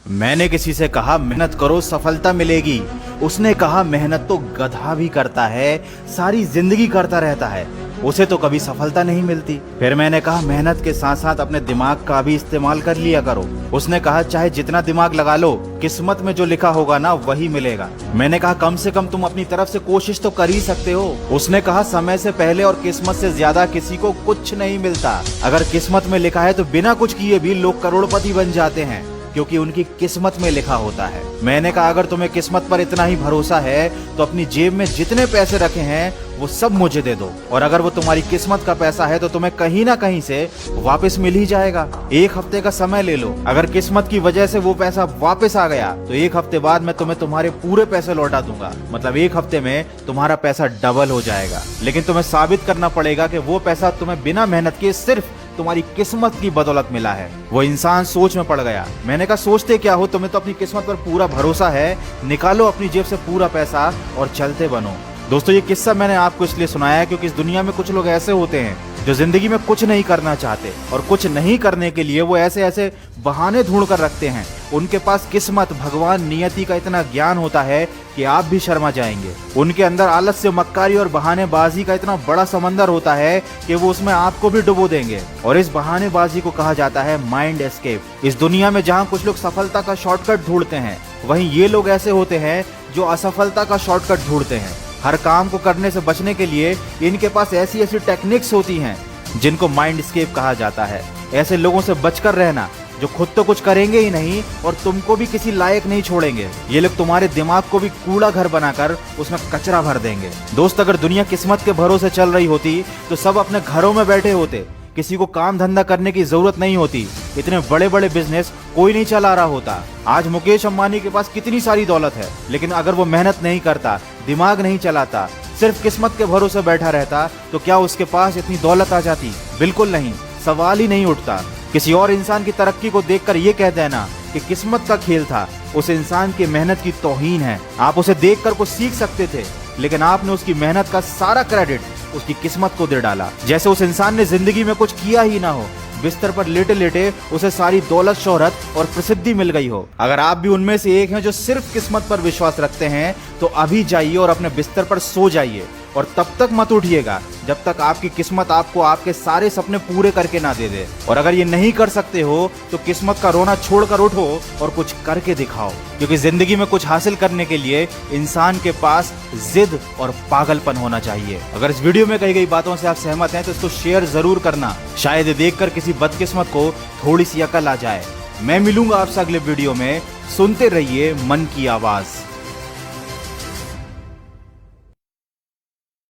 मैंने किसी से कहा मेहनत करो सफलता मिलेगी। उसने कहा मेहनत तो गधा भी करता है, सारी जिंदगी करता रहता है, उसे तो कभी सफलता नहीं मिलती। फिर मैंने कहा मेहनत के साथ साथ अपने दिमाग का भी इस्तेमाल कर लिया करो। उसने कहा चाहे जितना दिमाग लगा लो, किस्मत में जो लिखा होगा ना वही मिलेगा। मैंने कहा कम से कम तुम अपनी तरफ से कोशिश तो कर ही सकते हो। उसने कहा समय से पहले और किस्मत से ज्यादा किसी को कुछ नहीं मिलता। अगर किस्मत में लिखा है तो बिना कुछ किए भी लोग करोड़पति बन जाते हैं, क्योंकि उनकी किस्मत में लिखा होता है। मैंने कहा अगर तुम्हें किस्मत पर इतना ही भरोसा है तो अपनी जेब में जितने पैसे रखे हैं वो सब मुझे दे दो, और अगर वो तुम्हारी किस्मत का पैसा है तो तुम्हें कहीं ना कहीं से वापस मिल ही जाएगा। 1 हफ्ते का समय ले लो, अगर किस्मत की वजह से वो पैसा वापस आ गया तो 1 हफ्ते बाद मैं तुम्हें तुम्हारे पूरे पैसे लौटा दूंगा। मतलब 1 हफ्ते में तुम्हारा पैसा डबल हो जाएगा। लेकिन तुम्हें साबित करना पड़ेगा कि वो पैसा तुम्हें बिना मेहनत के सिर्फ तुम्हारी किस्मत की बदौलत मिला है। वो इंसान सोच में पड़ गया। मैंने कहा सोचते क्या हो, तुम्हें तो अपनी किस्मत पर पूरा भरोसा है, निकालो अपनी जेब से पूरा पैसा और चलते बनो। दोस्तों ये किस्सा मैंने आपको इसलिए सुनाया है क्योंकि इस दुनिया में कुछ लोग ऐसे होते हैं जो जिंदगी में कुछ नहीं करना चाहते, और कुछ नहीं करने के लिए वो ऐसे ऐसे बहाने ढूंढ कर रखते हैं। उनके पास किस्मत, भगवान, नियति का इतना ज्ञान होता है कि आप भी शर्मा जाएंगे। उनके अंदर आलस्य, मक्कारी और बहानेबाजी का इतना बड़ा समंदर होता है कि वो उसमें आपको भी डुबो देंगे। और इस बहानेबाजी को कहा जाता है माइंड एस्केप। इस दुनिया में जहाँ कुछ लोग सफलता का शॉर्टकट ढूंढते हैं, वहीं ये लोग ऐसे होते हैं जो असफलता का शॉर्टकट ढूंढते हैं। हर काम को करने से बचने के लिए इनके पास ऐसी ऐसी टेक्निक्स होती हैं जिनको माइंड एस्केप कहा जाता है। ऐसे लोगों से बचकर रहना जो खुद तो कुछ करेंगे ही नहीं और तुमको भी किसी लायक नहीं छोड़ेंगे। ये लोग तुम्हारे दिमाग को भी कूड़ा घर बनाकर उसमें कचरा भर देंगे। दोस्त अगर दुनिया किस्मत के भरोसे चल रही होती तो सब अपने घरों में बैठे होते, किसी को काम धंधा करने की जरूरत नहीं होती, इतने बड़े बड़े बिजनेस कोई नहीं चला रहा होता। आज मुकेश अंबानी के पास कितनी सारी दौलत है, लेकिन अगर वो मेहनत नहीं करता, दिमाग नहीं चलाता, सिर्फ किस्मत के भरोसे बैठा रहता, तो क्या उसके पास इतनी दौलत आ जाती? बिल्कुल नहीं, सवाल ही नहीं उठता। किसी और इंसान की तरक्की को देखकर ये कह देना कि किस्मत का खेल था, उस इंसान की मेहनत की तौहीन है। आप उसे देखकर कुछ सीख सकते थे, लेकिन आपने उसकी मेहनत का सारा क्रेडिट उसकी किस्मत को दे डाला। जैसे उस इंसान ने जिंदगी में कुछ किया ही ना हो, बिस्तर पर लेटे लेटे उसे सारी दौलत, शोहरत और प्रसिद्धि मिल गई हो। अगर आप भी उनमें से एक हैं जो सिर्फ किस्मत पर विश्वास रखते हैं, तो अभी जाइए और अपने बिस्तर पर सो जाइए, और तब तक मत उठिएगा जब तक आपकी किस्मत आपको आपके सारे सपने पूरे करके ना दे दे। और अगर ये नहीं कर सकते हो तो किस्मत का रोना छोड़कर उठो और कुछ करके दिखाओ, क्योंकि जिंदगी में कुछ हासिल करने के लिए इंसान के पास जिद और पागलपन होना चाहिए। अगर इस वीडियो में कही गई बातों से आप सहमत हैं तो इसको शेयर जरूर करना, शायद ये देखकर किसी बदकिस्मत को थोड़ी सी अकल आ जाए। मैं मिलूंगा आपसे अगले वीडियो में। सुनते रहिए मन की आवाज।